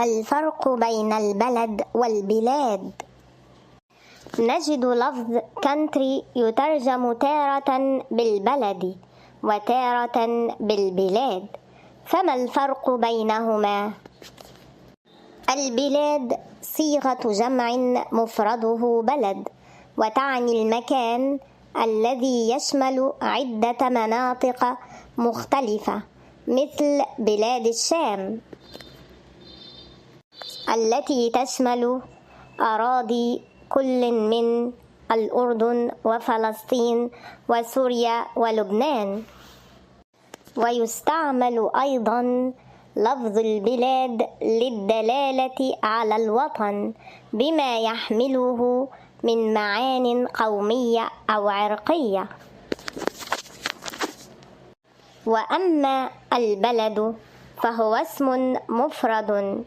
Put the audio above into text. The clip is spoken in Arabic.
الفرق بين البلد والبلاد. نجد لفظ country يترجم تارة بالبلد وتارة بالبلاد، فما الفرق بينهما؟ البلاد صيغة جمع مفرده بلد، وتعني المكان الذي يشمل عدة مناطق مختلفة، مثل بلاد الشام التي تشمل أراضي كل من الأردن وفلسطين وسوريا ولبنان. ويستعمل أيضا لفظ البلاد للدلالة على الوطن بما يحمله من معان قومية أو عرقية. وأما البلد فهو اسم مفرد